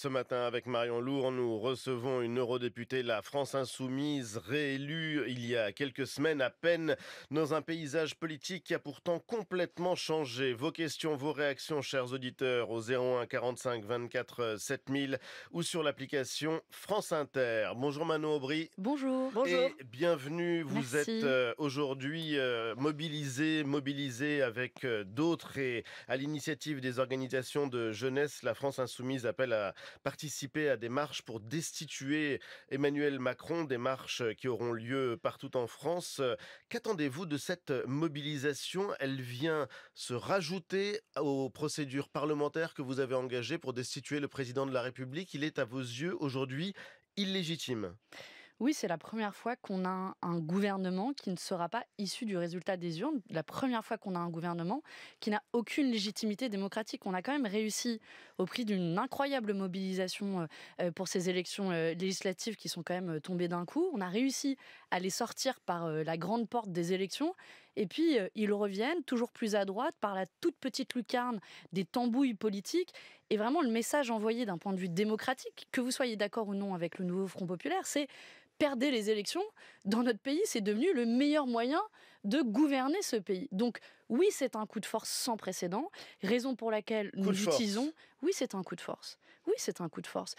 Ce matin, avec Marion Lourd, nous recevons une eurodéputée, la France Insoumise, réélue il y a quelques semaines à peine, dans un paysage politique qui a pourtant complètement changé. Vos questions, vos réactions, chers auditeurs, au 01 45 24 7000 ou sur l'application France Inter. Bonjour Manon Aubry. Bonjour. Et bienvenue, vous Merci. êtes aujourd'hui mobilisé avec d'autres et à l'initiative des organisations de jeunesse, la France Insoumise appelle à participer à des marches pour destituer Emmanuel Macron, des marches qui auront lieu partout en France. Qu'attendez-vous de cette mobilisation? Elle vient se rajouter aux procédures parlementaires que vous avez engagées pour destituer le président de la République. Il est à vos yeux aujourd'hui illégitime. Oui, c'est la première fois qu'on a un gouvernement qui ne sera pas issu du résultat des urnes. La première fois qu'on a un gouvernement qui n'a aucune légitimité démocratique. On a quand même réussi, au prix d'une incroyable mobilisation pour ces élections législatives qui sont quand même tombées d'un coup, on a réussi à les sortir par la grande porte des élections. Et puis, ils reviennent toujours plus à droite par la toute petite lucarne des tambouilles politiques. Et vraiment, le message envoyé d'un point de vue démocratique, que vous soyez d'accord ou non avec le nouveau Front populaire, c'est: perdez les élections, dans notre pays, c'est devenu le meilleur moyen de gouverner ce pays. Donc oui, c'est un coup de force sans précédent, raison pour laquelle nous utilisons... Oui, c'est un coup de force. Oui, c'est un coup de force.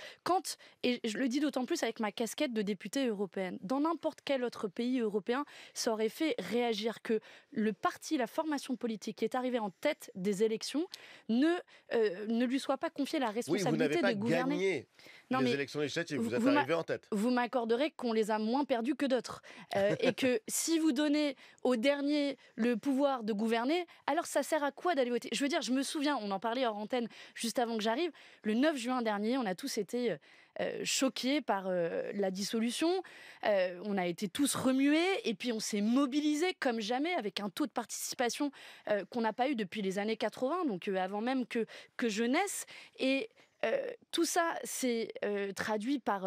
Et je le dis d'autant plus avec ma casquette de députée européenne, dans n'importe quel autre pays européen, ça aurait fait réagir que le parti, la formation politique qui est arrivée en tête des élections ne lui soit pas confiée la responsabilité de gouverner. Non, les élections législatives, vous êtes arrivé en tête. Vous m'accorderez qu'on les a moins perdus que d'autres. Et que si vous donnez au dernier le pouvoir de gouverner, alors ça sert à quoi d'aller voter? Je veux dire, je me souviens, on en parlait hors antenne juste avant que j'arrive, le 9 juin dernier, on a tous été choqués par la dissolution. On a été tous remués et puis on s'est mobilisés comme jamais avec un taux de participation qu'on n'a pas eu depuis les années 80, donc avant même que je naisse. Et tout ça s'est traduit par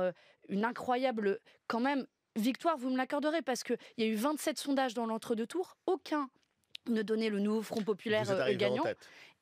une incroyable, quand même, victoire, vous me l'accorderez, parce qu'il y a eu 27 sondages dans l'entre-deux tours, aucun ne donnait le nouveau Front populaire gagnant.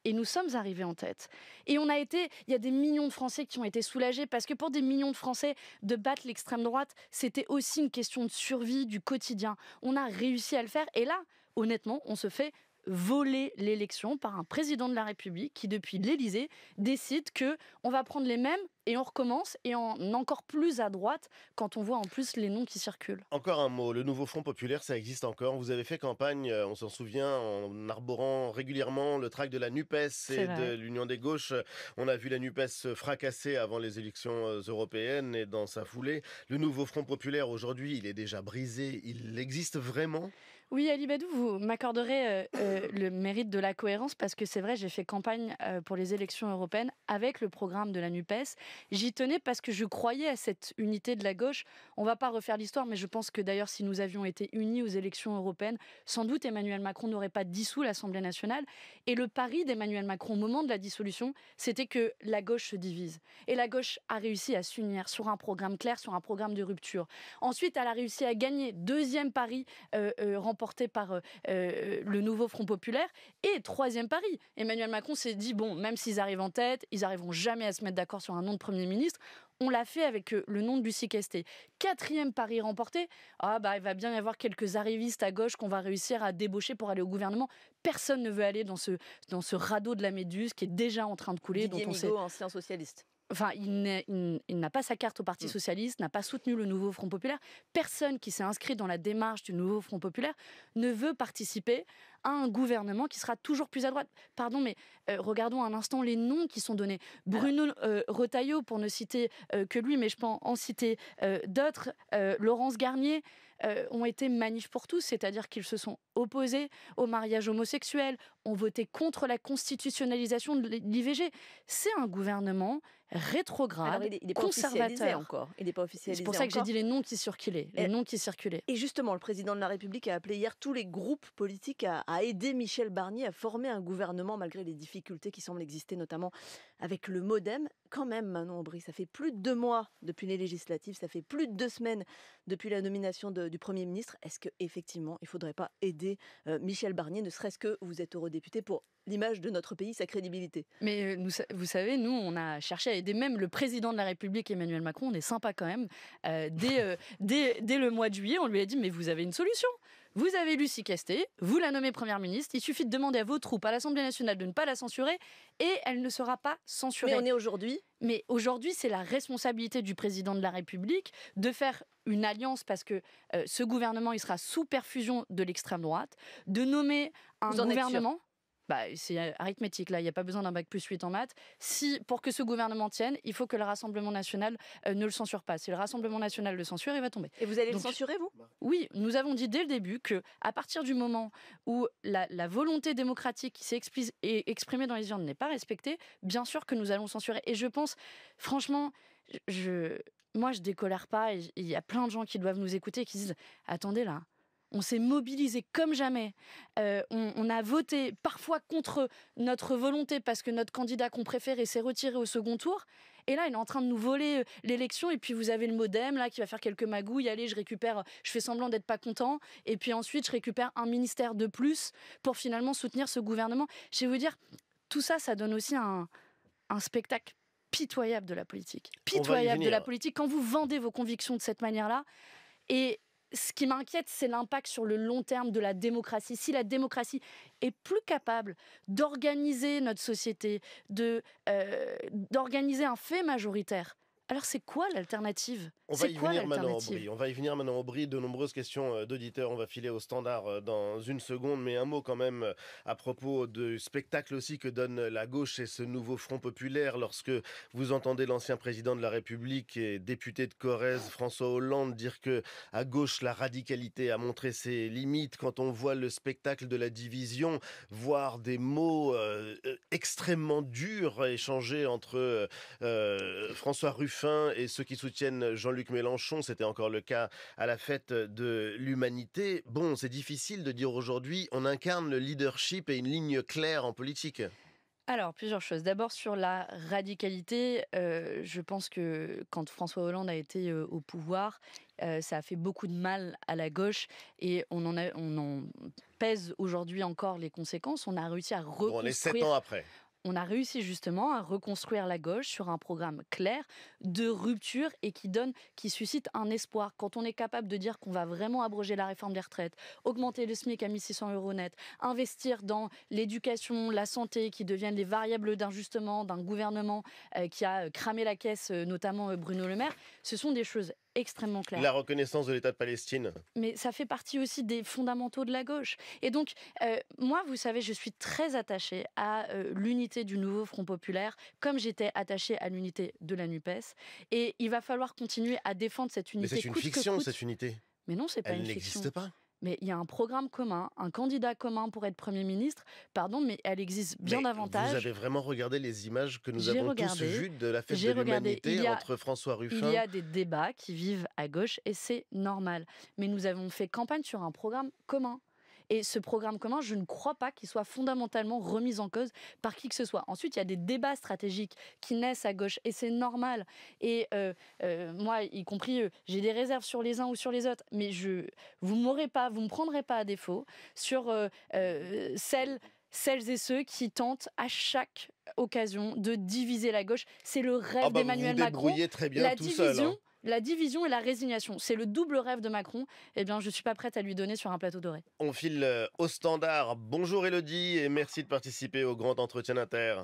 Et nous sommes arrivés en tête. Et il y a des millions de Français qui ont été soulagés, parce que pour des millions de Français, de battre l'extrême droite, c'était aussi une question de survie du quotidien. On a réussi à le faire. Et là, honnêtement, on se fait voler l'élection par un président de la République qui, depuis l'Élysée, décide qu'on va prendre les mêmes et on recommence, et encore plus à droite quand on voit en plus les noms qui circulent. Encore un mot, le nouveau Front populaire, ça existe encore. Vous avez fait campagne, on s'en souvient, en arborant régulièrement le trac de la NUPES et de l'Union des gauches. On a vu la NUPES se fracasser avant les élections européennes et dans sa foulée. Le nouveau Front populaire, aujourd'hui, il est déjà brisé. Il existe vraiment ? Oui, Ali Badou, vous m'accorderez le mérite de la cohérence, parce que c'est vrai, j'ai fait campagne pour les élections européennes avec le programme de la NUPES. J'y tenais parce que je croyais à cette unité de la gauche. On ne va pas refaire l'histoire, mais je pense que d'ailleurs, si nous avions été unis aux élections européennes, sans doute Emmanuel Macron n'aurait pas dissous l'Assemblée nationale. Et le pari d'Emmanuel Macron au moment de la dissolution, c'était que la gauche se divise. Et la gauche a réussi à s'unir sur un programme clair, sur un programme de rupture. Ensuite, elle a réussi à gagner. Deuxième pari remporté par le nouveau Front populaire. Et troisième pari, Emmanuel Macron s'est dit, bon, même s'ils arrivent en tête, ils n'arriveront jamais à se mettre d'accord sur un nom de Premier ministre. On l'a fait avec le nom de Lucie Questé. Quatrième pari remporté, il va bien y avoir quelques arrivistes à gauche qu'on va réussir à débaucher pour aller au gouvernement. Personne ne veut aller dans ce radeau de la Méduse qui est déjà en train de couler. Didier Migaud, ancien socialiste. Enfin, il n'a pas sa carte au Parti socialiste, n'a pas soutenu le nouveau Front populaire. Personne qui s'est inscrit dans la démarche du nouveau Front populaire ne veut participer à un gouvernement qui sera toujours plus à droite. Pardon, mais regardons un instant les noms qui sont donnés. Bruno Retailleau, pour ne citer que lui, mais je peux en citer d'autres. Laurence Garnier ont été manif pour tous, c'est-à-dire qu'ils se sont opposés au mariage homosexuel, ont voté contre la constitutionnalisation de l'IVG. C'est un gouvernement rétrograde, alors, il est pas conservateur. Encore. Il n'est pas officialisé. C'est pour ça que j'ai dit les noms qui circulaient. Et justement, le président de la République a appelé hier tous les groupes politiques à à aider Michel Barnier à former un gouvernement malgré les difficultés qui semblent exister, notamment avec le MoDem. Quand même, Manon Aubry, ça fait plus de 2 mois depuis les législatives, ça fait plus de 2 semaines depuis la nomination du Premier ministre. Est-ce qu'effectivement, il ne faudrait pas aider Michel Barnier, ne serait-ce que vous êtes eurodéputé, pour l'image de notre pays, sa crédibilité? Mais vous savez, nous, on a cherché à aider même le président de la République, Emmanuel Macron. On est sympa quand même. Dès le mois de juillet, on lui a dit, mais vous avez une solution. Vous avez Lucie Castet, vous la nommez Première ministre. Il suffit de demander à vos troupes, à l'Assemblée nationale, de ne pas la censurer et elle ne sera pas censurée. Mais on est aujourd'hui. Mais aujourd'hui, c'est la responsabilité du président de la République de faire une alliance parce que ce gouvernement, il sera sous perfusion de l'extrême droite, de nommer un Vous en êtes sûr? gouvernement. C'est arithmétique, là, il n'y a pas besoin d'un bac plus 8 en maths. Pour que ce gouvernement tienne, il faut que le Rassemblement national ne le censure pas. Si le Rassemblement national le censure, il va tomber. Et vous allez Donc, le censurer, vous? Oui, nous avons dit dès le début qu'à partir du moment où la volonté démocratique qui s'est exprimée dans les urnes n'est pas respectée, bien sûr que nous allons censurer. Et je pense, franchement, moi, je décolère pas. Et il y a plein de gens qui doivent nous écouter et qui disent « Attendez là ». On s'est mobilisé comme jamais. On a voté parfois contre notre volonté parce que notre candidat qu'on préférait s'est retiré au second tour. Et là, il est en train de nous voler l'élection. Et puis, vous avez le MoDem là, qui va faire quelques magouilles. Allez, je fais semblant d'être pas content. Et puis ensuite, je récupère un ministère de plus pour finalement soutenir ce gouvernement. Je vais vous dire, tout ça, ça donne aussi un spectacle pitoyable de la politique. Pitoyable de la politique quand vous vendez vos convictions de cette manière-là. Et ce qui m'inquiète, c'est l'impact sur le long terme de la démocratie. Si la démocratie est plus capable d'organiser notre société, d'organiser un fait majoritaire, alors c'est quoi l'alternative? On va y venir, Manon Aubry. De nombreuses questions d'auditeurs. On va filer au standard dans une seconde. Mais un mot quand même à propos du spectacle aussi que donne la gauche et ce nouveau Front populaire. Lorsque vous entendez l'ancien président de la République et député de Corrèze, François Hollande, dire que à gauche, la radicalité a montré ses limites. Quand on voit le spectacle de la division, voir des mots extrêmement durs échangés entre François Ruffin et ceux qui soutiennent Jean-Luc Mélenchon, c'était encore le cas à la fête de l'Humanité. Bon, c'est difficile de dire aujourd'hui, on incarne le leadership et une ligne claire en politique. Alors, plusieurs choses. D'abord, sur la radicalité, je pense que quand François Hollande a été au pouvoir, ça a fait beaucoup de mal à la gauche et on en pèse aujourd'hui encore les conséquences. On a réussi à reconstruire... Bon, on est 7 ans après. On a réussi justement à reconstruire la gauche sur un programme clair de rupture et qui suscite un espoir. Quand on est capable de dire qu'on va vraiment abroger la réforme des retraites, augmenter le SMIC à 1 600 € net, investir dans l'éducation, la santé, qui deviennent les variables d'ajustement d'un gouvernement qui a cramé la caisse, notamment Bruno Le Maire, ce sont des choses extrêmement claires. La reconnaissance de l'État de Palestine. Mais ça fait partie aussi des fondamentaux de la gauche. Et donc, moi, vous savez, je suis très attachée à l'unité du nouveau Front populaire, comme j'étais attachée à l'unité de la NUPES. Et il va falloir continuer à défendre cette unité. Mais c'est une fiction, cette unité. Mais non, c'est pas une fiction. Elle n'existe pas. Mais il y a un programme commun, un candidat commun pour être Premier ministre. Pardon, mais elle existe bien davantage. Vous avez vraiment regardé les images que nous avons tous vues de la fête de l'Humanité entre François Ruffin? Il y a des débats qui vivent à gauche et c'est normal. Mais nous avons fait campagne sur un programme commun. Et ce programme commun, je ne crois pas qu'il soit fondamentalement remis en cause par qui que ce soit. Ensuite, il y a des débats stratégiques qui naissent à gauche et c'est normal. Et moi, y compris, j'ai des réserves sur les uns ou sur les autres. Mais vous me prendrez pas à défaut sur celles et ceux qui tentent à chaque occasion de diviser la gauche. C'est le rêve d'Emmanuel Macron. Vous débrouillez très bien tout seul. La division et la résignation, c'est le double rêve de Macron. Eh bien, je ne suis pas prête à lui donner sur un plateau doré. On file au standard. Bonjour Élodie et merci de participer au grand entretien d'Inter.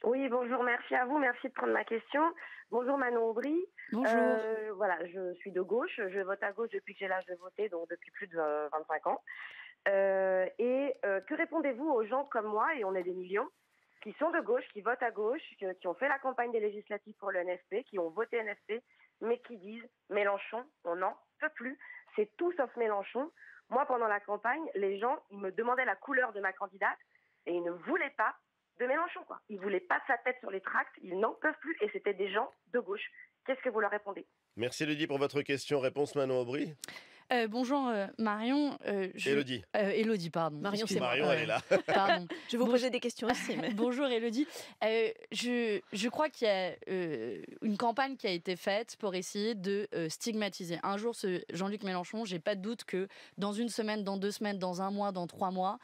Oui, bonjour, merci à vous, merci de prendre ma question. Bonjour Manon Aubry. Bonjour. Voilà, je suis de gauche, je vote à gauche depuis que j'ai l'âge de voter, donc depuis plus de 25 ans. Que répondez-vous aux gens comme moi, et on est des millions, qui sont de gauche, qui votent à gauche, qui ont fait la campagne des législatives pour le NFP, qui ont voté NFP, mais qui disent Mélenchon, on n'en peut plus, c'est tout sauf Mélenchon. Moi, pendant la campagne, les gens, ils me demandaient la couleur de ma candidate et ils ne voulaient pas de Mélenchon, quoi. Ils ne voulaient pas sa tête sur les tracts, ils n'en peuvent plus et c'était des gens de gauche. Qu'est-ce que vous leur répondez? Merci Élodie pour votre question. Réponse Manon Aubry. Bonjour Marion. Élodie. Élodie, pardon. Marion, c'est Marion, elle est là. Pardon. Je vais vous poser des questions aussi. Mais... Bonjour Élodie. Je crois qu'il y a une campagne qui a été faite pour essayer de stigmatiser. Un jour, Jean-Luc Mélenchon, j'ai pas de doute que dans une semaine, dans 2 semaines, dans 1 mois, dans 3 mois,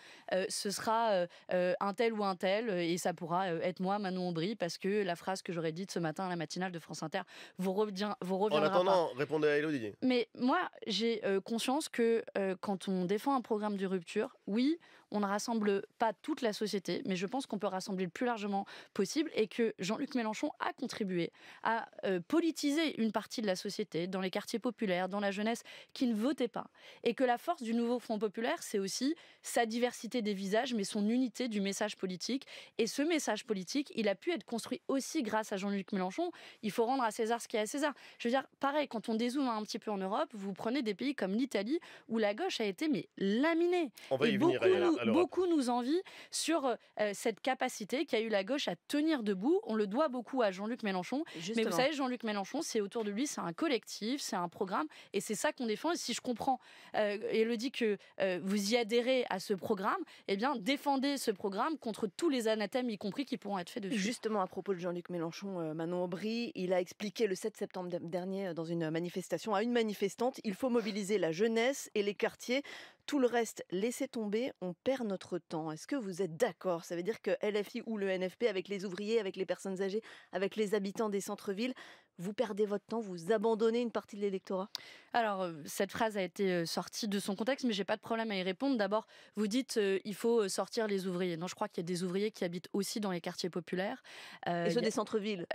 ce sera un tel ou un tel, et ça pourra être moi, Manon Aubry, parce que la phrase que j'aurais dite ce matin à la matinale de France Inter vous reviendra En attendant, répondez à Élodie. Mais moi, j'ai conscience que quand on défend un programme de rupture, oui, on ne rassemble pas toute la société, mais je pense qu'on peut rassembler le plus largement possible et que Jean-Luc Mélenchon a contribué à politiser une partie de la société, dans les quartiers populaires, dans la jeunesse, qui ne votait pas. Et que la force du nouveau Front populaire, c'est aussi sa diversité des visages, mais son unité du message politique. Et ce message politique, il a pu être construit aussi grâce à Jean-Luc Mélenchon. Il faut rendre à César ce qui est à César. Je veux dire, pareil, quand on dézoome un petit peu en Europe, vous prenez des pays comme l'Italie, où la gauche a été laminée. On va y venir Beaucoup nous envient sur cette capacité qu'a eu la gauche à tenir debout. On le doit beaucoup à Jean-Luc Mélenchon. Justement. Mais vous savez, Jean-Luc Mélenchon, c'est autour de lui, c'est un collectif, c'est un programme, et c'est ça qu'on défend. Et si je comprends, Élodie, que vous y adhérez à ce programme, eh bien, défendez ce programme contre tous les anathèmes, y compris qui pourront être faits dessus. Justement, à propos de Jean-Luc Mélenchon, Manon Aubry, il a expliqué le 7 septembre dernier dans une manifestation à une manifestante, il faut mobiliser la jeunesse et les quartiers. Tout le reste, laissez tomber, on perd notre temps. Est-ce que vous êtes d'accord? Ça veut dire que LFI ou le NFP, avec les ouvriers, avec les personnes âgées, avec les habitants des centres-villes, vous perdez votre temps, vous abandonnez une partie de l'électorat? Alors, cette phrase a été sortie de son contexte, mais j'ai pas de problème à y répondre. D'abord, vous dites il faut sortir les ouvriers. Non, je crois qu'il y a des ouvriers qui habitent aussi dans les quartiers populaires. Et ceux des centres-villes?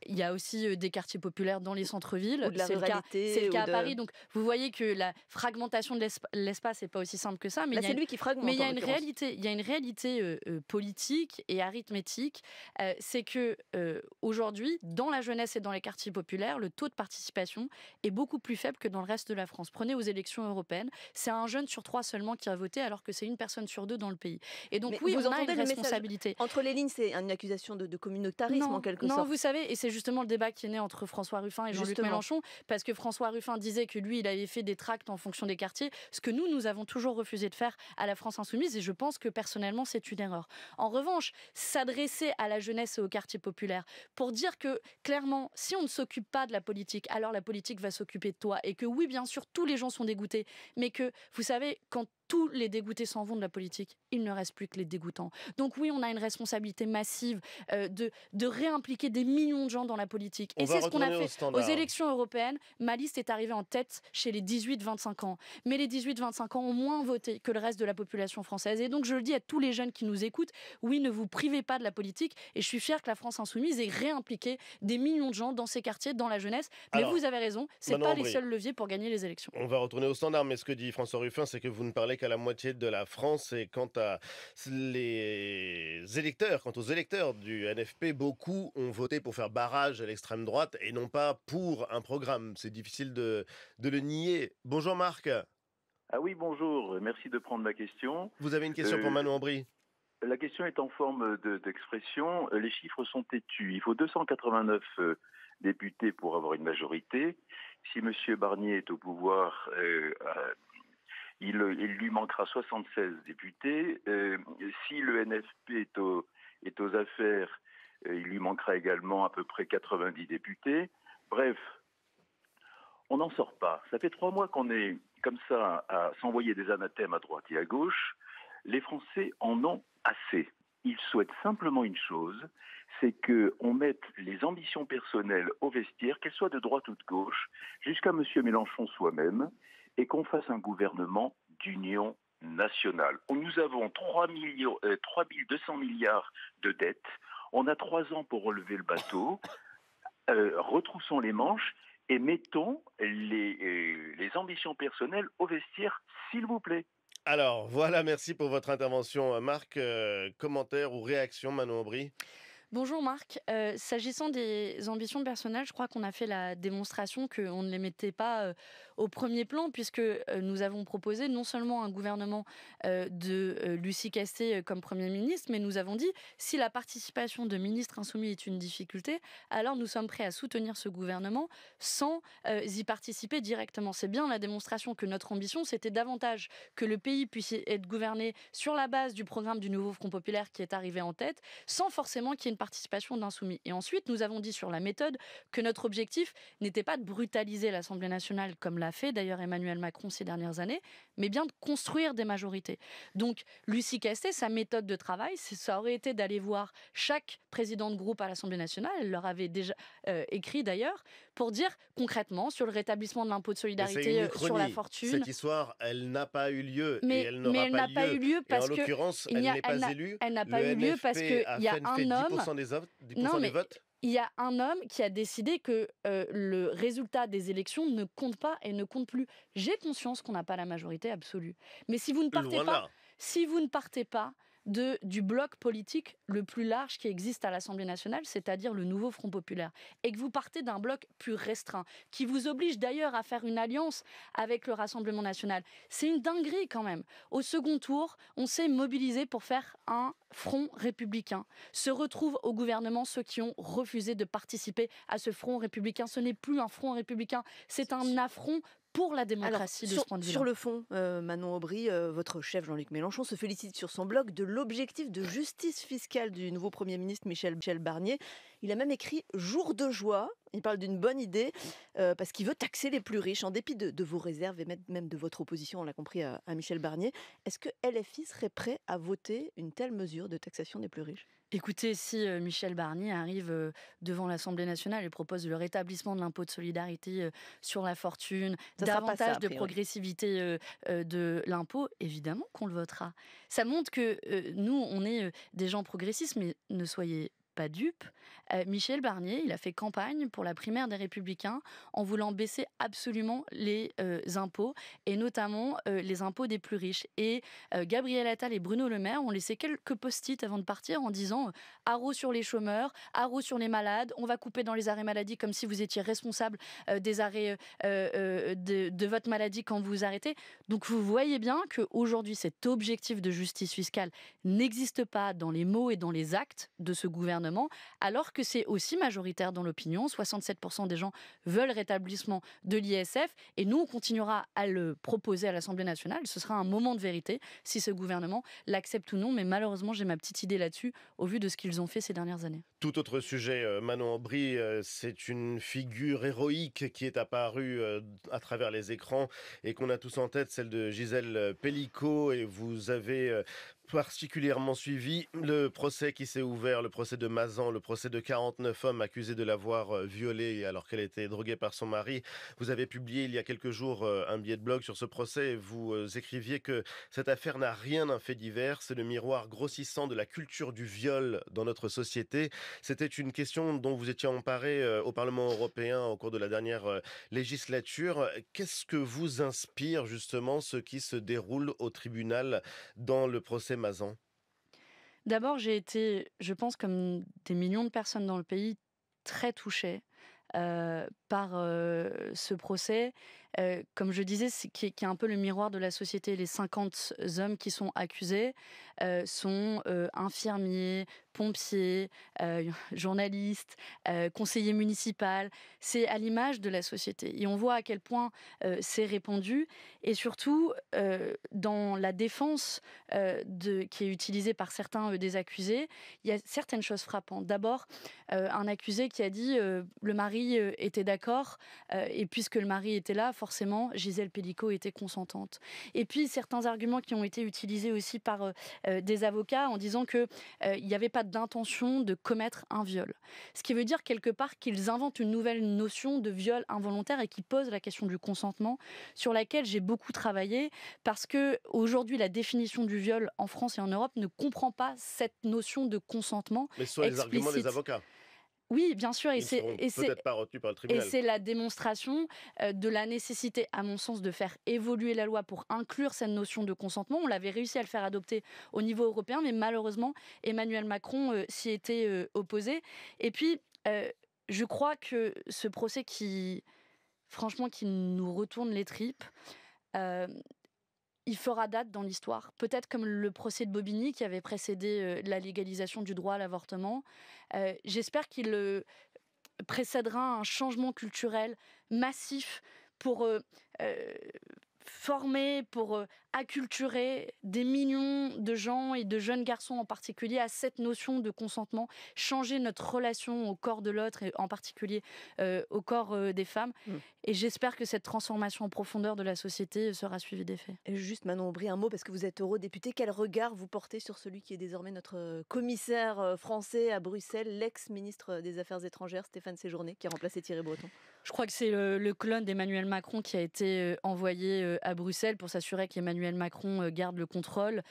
Il y a aussi des quartiers populaires dans les centres-villes. Ou de la ruralité. C'est le cas à Paris. Donc, vous voyez que la fragmentation de l'espace n'est pas aussi simple que ça. Mais là, c'est lui qui fragmente. Mais il y a une réalité politique et arithmétique. C'est que aujourd'hui, dans la jeunesse et dans les quartiers populaires, le taux de participation est beaucoup plus faible que dans le reste de la France. Prenez aux élections européennes, c'est 1 jeune sur 3 seulement qui a voté, alors que c'est 1 personne sur 2 dans le pays. Et donc, oui, on a une responsabilité. Entre les lignes, c'est une accusation de communautarisme en quelque sorte. Non, vous savez, et c'est justement le débat qui est né entre François Ruffin et Jean-Luc Mélenchon, parce que François Ruffin disait que lui, il avait fait des tracts en fonction des quartiers, ce que nous avons toujours refusé de faire à la France Insoumise, et je pense que personnellement, c'est une erreur. En revanche, s'adresser à la jeunesse et aux quartiers populaires pour dire que, clairement, si on ne s'occupe pas de la politique, alors la politique va s'occuper de toi, et que oui, bien sûr, tous les gens sont dégoûtés, mais que, vous savez, quand tous les dégoûtés s'en vont de la politique, il ne reste plus que les dégoûtants. Donc oui, on a une responsabilité massive de réimpliquer des millions de gens dans la politique. Et c'est ce qu'on a fait aux élections européennes. Ma liste est arrivée en tête chez les 18-25 ans. Mais les 18-25 ans ont moins voté que le reste de la population française. Et donc je le dis à tous les jeunes qui nous écoutent, oui, ne vous privez pas de la politique. Et je suis fière que la France Insoumise ait réimpliqué des millions de gens dans ces quartiers, dans la jeunesse. Mais alors, vous avez raison, ce n'est pas les seuls leviers pour gagner les élections. On va retourner au standard, mais ce que dit François Ruffin, c'est que vous ne parlez qu'à la moitié de la France. Et quant à les électeurs, quant aux électeurs du NFP, beaucoup ont voté pour faire barrage à l'extrême droite et non pas pour un programme. C'est difficile de le nier. Bonjour Marc. Ah oui, bonjour. Merci de prendre ma question. Vous avez une question pour Manon Aubry? La question est en forme d'expression. Les chiffres sont têtus. Il faut 289 députés pour avoir une majorité. Si M. Barnier est au pouvoir, il lui manquera 76 députés. Si le NFP est aux affaires, il lui manquera également à peu près 90 députés. Bref, on n'en sort pas. Ça fait 3 mois qu'on est comme ça à s'envoyer des anathèmes à droite et à gauche. Les Français en ont assez. Ils souhaitent simplement une chose, c'est qu'on mette les ambitions personnelles au vestiaire, qu'elles soient de droite ou de gauche, jusqu'à M. Mélenchon soi-même, et qu'on fasse un gouvernement d'union nationale. Nous avons 3 200 milliards de dettes. On a 3 ans pour relever le bateau. Retroussons les manches et mettons les ambitions personnelles au vestiaire, s'il vous plaît. Alors, voilà, merci pour votre intervention, Marc. Commentaire ou réaction, Manon Aubry? Bonjour Marc. S'agissant des ambitions personnelles, je crois qu'on a fait la démonstration qu'on ne les mettait pas au premier plan, puisque nous avons proposé non seulement un gouvernement de Lucie Castet comme Premier ministre, mais nous avons dit si la participation de ministres insoumis est une difficulté, alors nous sommes prêts à soutenir ce gouvernement sans y participer directement. C'est bien la démonstration que notre ambition, c'était davantage que le pays puisse être gouverné sur la base du programme du nouveau Front populaire qui est arrivé en tête, sans forcément qu'il y ait une participation d'insoumis. Et ensuite, nous avons dit sur la méthode que notre objectif n'était pas de brutaliser l'Assemblée nationale, comme l'a fait d'ailleurs Emmanuel Macron ces dernières années, mais bien de construire des majorités. Donc, Lucie Castet, sa méthode de travail, ça aurait été d'aller voir chaque président de groupe à l'Assemblée nationale, elle leur avait déjà écrit d'ailleurs, pour dire concrètement sur le rétablissement de l'impôt de solidarité sur la fortune. Cette histoire, elle n'a pas eu lieu mais et elle n'aura pas eu lieu parce et en l'occurrence, elle n'est pas élue. Elle n'a pas eu lieu parce qu'il y a un homme... 10% des votes. Il y a un homme qui a décidé que le résultat des élections ne compte pas et ne compte plus. J'ai conscience qu'on n'a pas la majorité absolue. Mais si vous ne partez pas du bloc politique le plus large qui existe à l'Assemblée nationale, c'est-à-dire le nouveau Front populaire, et que vous partez d'un bloc plus restreint, qui vous oblige d'ailleurs à faire une alliance avec le Rassemblement national, c'est une dinguerie quand même. Au second tour, on s'est mobilisé pour faire un front républicain. Se retrouvent au gouvernement ceux qui ont refusé de participer à ce front républicain. Ce n'est plus un front républicain, c'est un affront pour la démocratie. Alors, de ce point de vue-là. Sur le fond, Manon Aubry, votre chef Jean-Luc Mélenchon se félicite sur son blog de l'objectif de justice fiscale du nouveau Premier ministre Michel Barnier. Il a même écrit « Jour de joie ». Il parle d'une bonne idée parce qu'il veut taxer les plus riches en dépit de vos réserves et même de votre opposition, on l'a compris, à Michel Barnier. Est-ce que LFI serait prêt à voter une telle mesure de taxation des plus riches ? Écoutez, si Michel Barnier arrive devant l'Assemblée nationale et propose le rétablissement de l'impôt de solidarité sur la fortune, davantage de progressivité de l'impôt, évidemment qu'on le votera. Ça montre que nous, on est des gens progressistes, mais ne soyez pas dupes. Michel Barnier, il a fait campagne pour la primaire des Républicains en voulant baisser absolument les impôts, et notamment les impôts des plus riches. Et Gabriel Attal et Bruno Le Maire ont laissé quelques post-it avant de partir en disant haro sur les chômeurs, haro sur les malades, on va couper dans les arrêts maladie comme si vous étiez responsable des arrêts de votre maladie quand vous vous arrêtez. Donc vous voyez bien qu'aujourd'hui, cet objectif de justice fiscale n'existe pas dans les mots et dans les actes de ce gouvernement, alors que c'est aussi majoritaire dans l'opinion. 67% des gens veulent rétablissement de l'ISF, et nous, on continuera à le proposer à l'Assemblée nationale. Ce sera un moment de vérité si ce gouvernement l'accepte ou non, mais malheureusement, j'ai ma petite idée là-dessus, au vu de ce qu'ils ont fait ces dernières années. Tout autre sujet, Manon Aubry, c'est une figure héroïque qui est apparue à travers les écrans et qu'on a tous en tête, celle de Gisèle Pelicot, et vous avez particulièrement suivi le procès qui s'est ouvert, le procès de Mazan, le procès de 49 hommes accusés de l'avoir violée alors qu'elle était droguée par son mari. Vous avez publié il y a quelques jours un billet de blog sur ce procès et vous écriviez que cette affaire n'a rien d'un fait divers, c'est le miroir grossissant de la culture du viol dans notre société. C'était une question dont vous étiez emparé au Parlement européen au cours de la dernière législature. Qu'est-ce que vous inspire justement ce qui se déroule au tribunal dans le procès Mazan ? D'abord, j'ai été, je pense, comme des millions de personnes dans le pays, très touchée par ce procès. Comme je disais, qui est un peu le miroir de la société. Les 50 hommes qui sont accusés sont infirmiers, pompiers, journalistes, conseillers municipaux. C'est à l'image de la société. Et on voit à quel point c'est répandu. Et surtout, dans la défense qui est utilisée par certains des accusés, il y a certaines choses frappantes. D'abord, un accusé qui a dit le mari était d'accord, et puisque le mari était là, forcément, Gisèle Pelicot était consentante. Et puis, certains arguments qui ont été utilisés aussi par des avocats en disant qu'il n'y avait pas d'intention de commettre un viol. Ce qui veut dire, quelque part, qu'ils inventent une nouvelle notion de viol involontaire et qui pose la question du consentement, sur laquelle j'ai beaucoup travaillé, parce qu'aujourd'hui, la définition du viol en France et en Europe ne comprend pas cette notion de consentement. Mais ce sont les arguments des avocats. Oui, bien sûr, Ils ne seront peut-être pas retenus par le et tribunal. c'est la démonstration de la nécessité, à mon sens, de faire évoluer la loi pour inclure cette notion de consentement. On l'avait réussi à le faire adopter au niveau européen, mais malheureusement, Emmanuel Macron s'y était opposé. Et puis, je crois que ce procès franchement, qui nous retourne les tripes, euh, il fera date dans l'histoire. Peut-être comme le procès de Bobigny qui avait précédé la légalisation du droit à l'avortement. J'espère qu'il précédera un changement culturel massif pour former, pour acculturer des millions de gens et de jeunes garçons en particulier à cette notion de consentement, changer notre relation au corps de l'autre et en particulier au corps des femmes. Et j'espère que cette transformation en profondeur de la société sera suivie d'effets. Et juste Manon Aubry, un mot, parce que vous êtes eurodéputé. Quel regard vous portez sur celui qui est désormais notre commissaire français à Bruxelles, l'ex-ministre des Affaires étrangères, Stéphane Séjourné, qui a remplacé Thierry Breton? Je crois que c'est le clone d'Emmanuel Macron qui a été envoyé à Bruxelles pour s'assurer qu'Emmanuel Macron garde le contrôle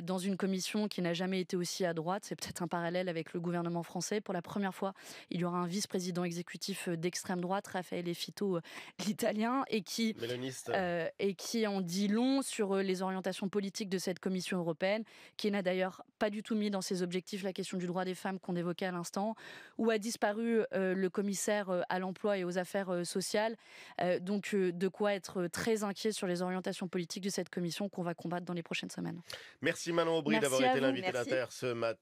dans une commission qui n'a jamais été aussi à droite. C'est peut-être un parallèle avec le gouvernement français. Pour la première fois, il y aura un vice-président exécutif d'extrême droite, Raffaele Fitto, l'italien, et qui en dit long sur les orientations politiques de cette Commission européenne, qui n'a d'ailleurs pas du tout mis dans ses objectifs la question du droit des femmes qu'on évoquait à l'instant, où a disparu le commissaire à l'emploi et aux affaires sociales. Donc de quoi être très inquiet sur les orientations politiques de cette commission qu'on va combattre dans les prochaines semaines. Merci Manon Aubry d'avoir été l'invité d'Inter ce matin.